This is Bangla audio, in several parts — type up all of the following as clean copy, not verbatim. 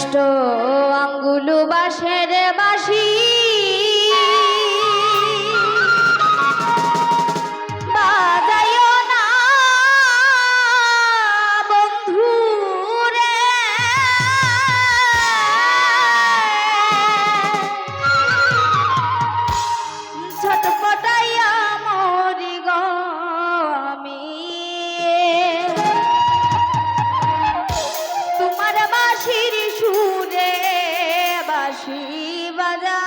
অষ্ট আঙ্গুল বাঁশের বাঁশি বাজাইও না বন্ধু রে, ছটপটাইয়া মরি গো আমি। তোমার বাঁশির সুরে বাঁশি বাজা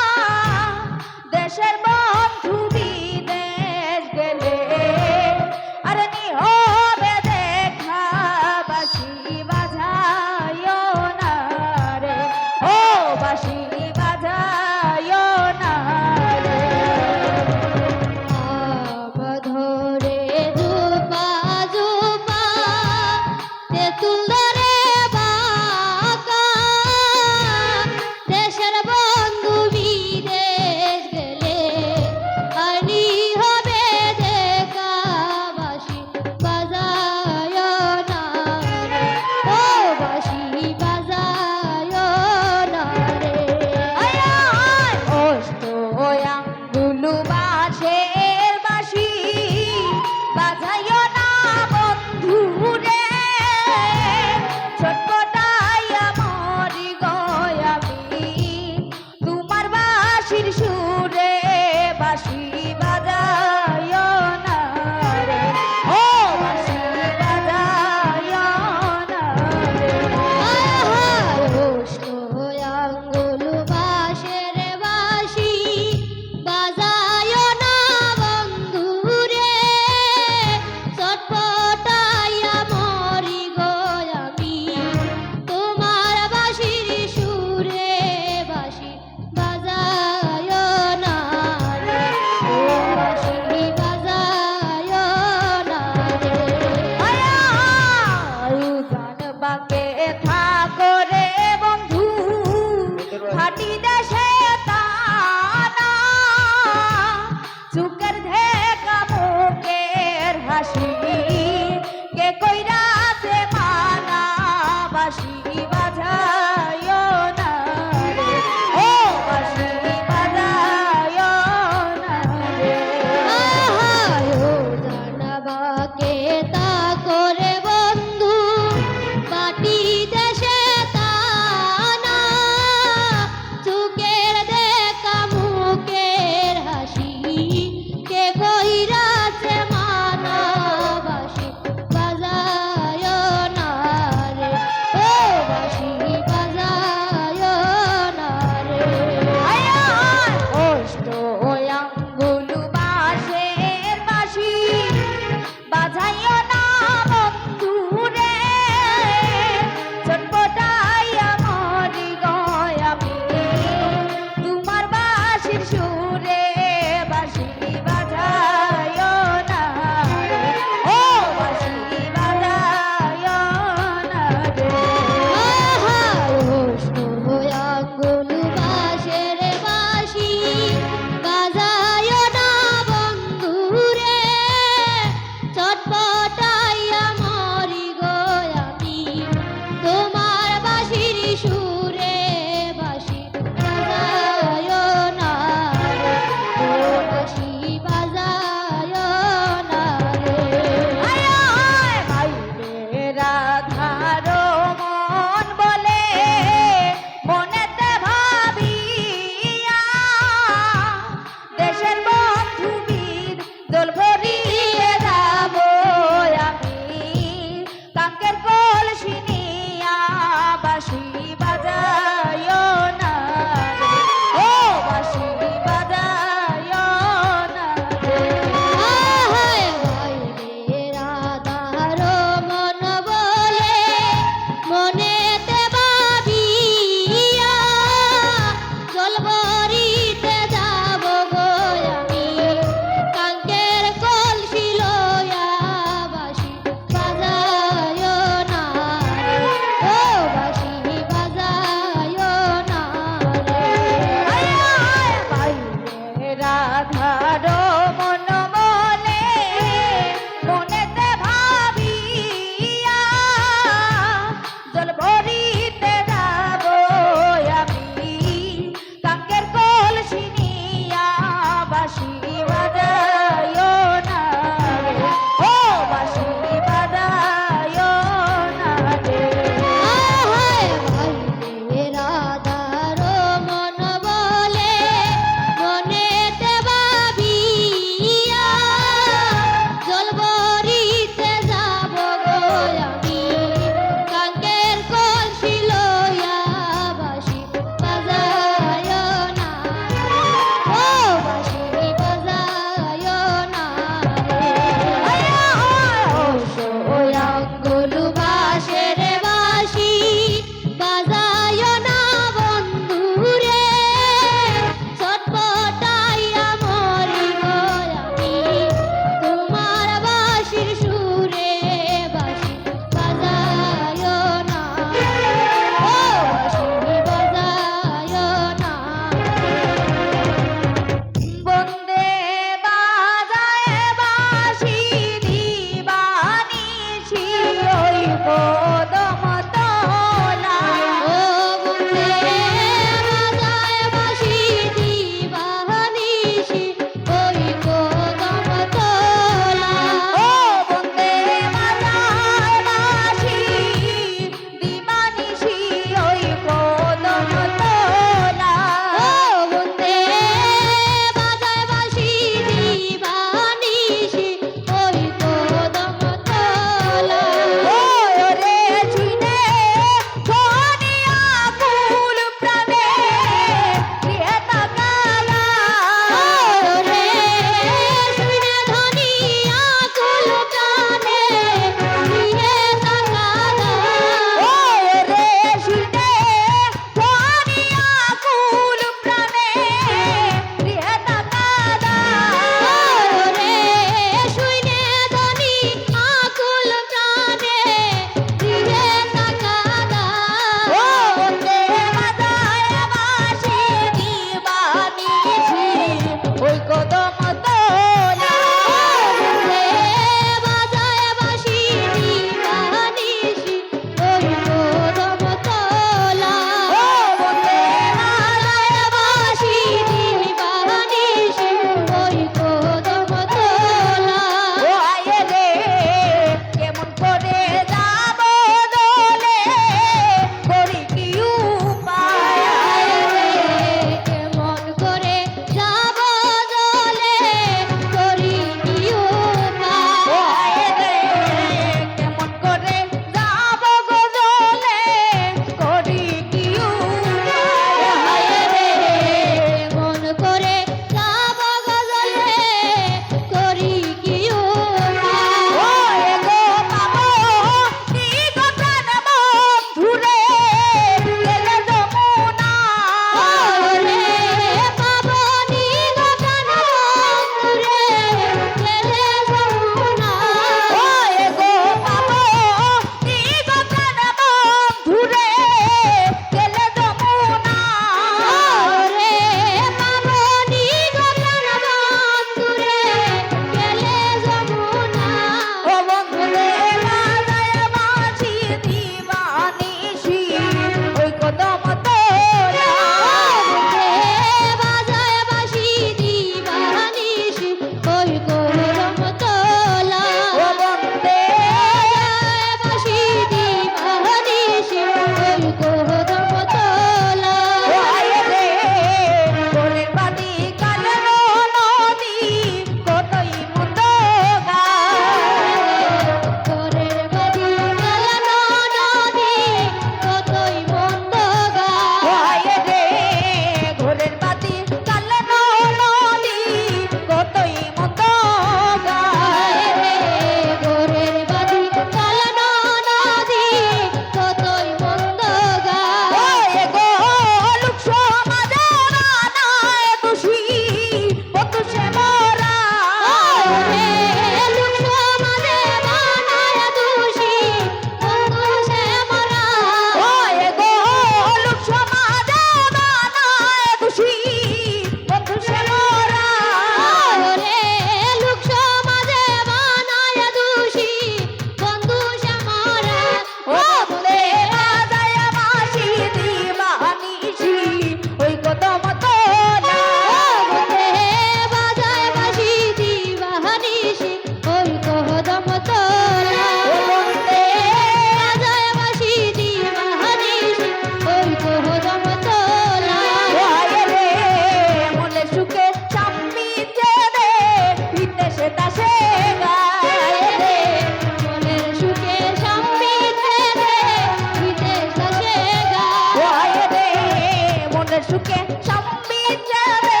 মনের সুখে সম্বিত যাবে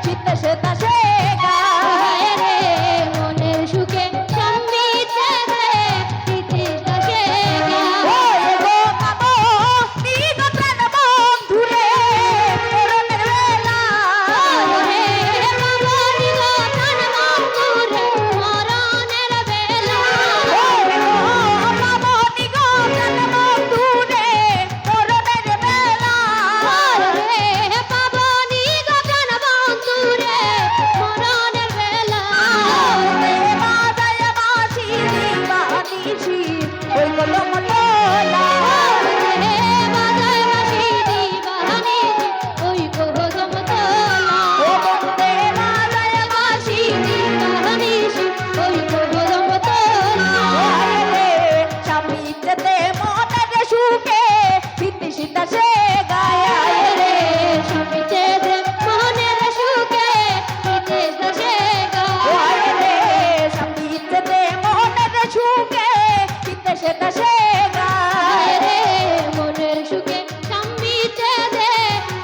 শীতে সেতা সে গায় রে মনের সুখে সম্বিত যাবে শীতে সেতা সে গায় গো পাবো নিগ প্রাণ বন্ধু রে মরণের বেলা রে পাবো নিগ প্রাণ বন্ধু রে মরণের বেলা পাবো নিগ প্রাণ বন্ধু রে মরণের বেলা রে পাবো নিগ প্রাণ বন্ধু রে মরণের বেলা বাজায় বাঁশি দিবানিশি ওই কলম তোলা রে বাজায় বাঁশি দিবানিশি ওই কলম তোলা ও বন্দে বাজায় বাঁশি দিবানিশি ওই কলম তোলা রে স্বামীতে মনের সুখে শীতে শীতা সে গায় রে স্বামীতে মনের সুখে শীতে শীতা সে গায় রে স্বামীতে মনের সুখে শীতে শীতা সে গায় রে মনের সুখে স্বামীতে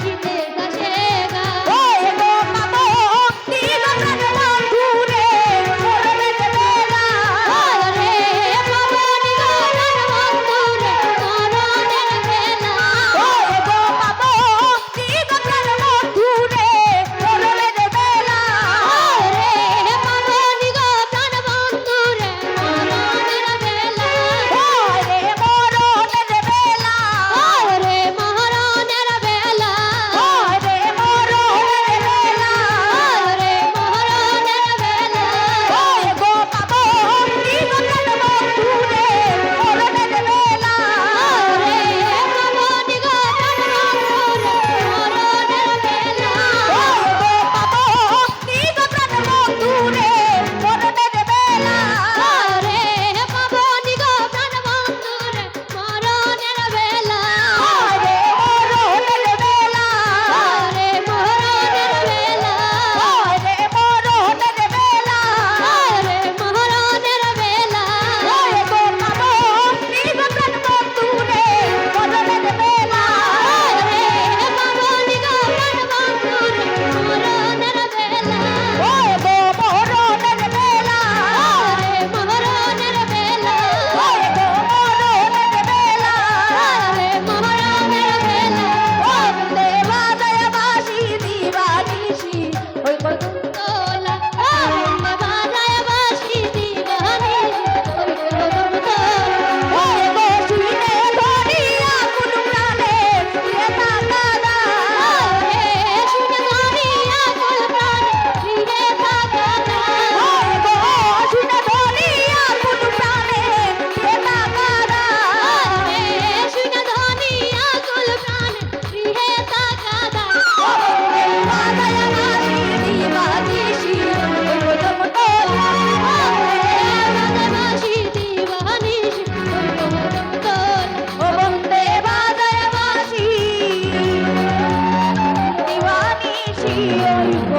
শীতে শীতা সে গায় গো পাবো নিগ প্রাণ বন্ধু রে মরণের বেলা রে পাবো নিগ প্রাণ বন্ধু রে মরণের বেলা গো পাবো নিগ প্রাণ বন্ধু রে মরণের বেলা রে পাবো নিগ প্রাণ বন্ধু রে মরণের বেলা রে মরণের বেলা রে মরণের বেলা রে মরণের বেলা রে মরণের বেলা গো পাবো নিগ প্রাণ বন্ধু রে মরণের বেলা রে পাবো নিগ প্রাণ বন্ধু রে মরণের বেলা গো পাবো নিগ প্রাণ বন্ধু রে মরণের বেলা রে পাবো নিগ প্রাণ বন্ধু রে মরণের বেলা রে মরণের বেলা রে মরণের বেলা রে মরণের বেলা রে মরণের বেলা গো পাবো নিগ প্রাণ বন্ধু রে মরণের বেলা রে পাবো নিগ প্রাণ বন্ধু রে মরণের বেলা গো মরণের বেলা রে মরণের বেলা গো মরণের বেলা রে মরণের বেলা বন্দে বাজায় বাঁশি দিবানিশি ওই কলম তোলা বন্দে বাজায় বাঁশি দিবানিশি ওই কলম তোলা গো শুনে ধরিয়া কুল প্রাণে প্রিয় তাকাদা রে শুনে ধরিয়া কুল প্রাণে প্রিয় তাকাদা গো শুনে ধরিয়া কুল প্রাণে প্রিয় তাকাদা রে শুনে ধরিয়া কুল প্রাণে প্রিয় তাকাদা বন্দে বাজায় বাঁশি দিবানিশি ওই কলম তোলা বাজায় বাঁশি দিবানিশি ওই কলম তোলা বন্দে বাজায় বাঁশি দিবানিশি ওই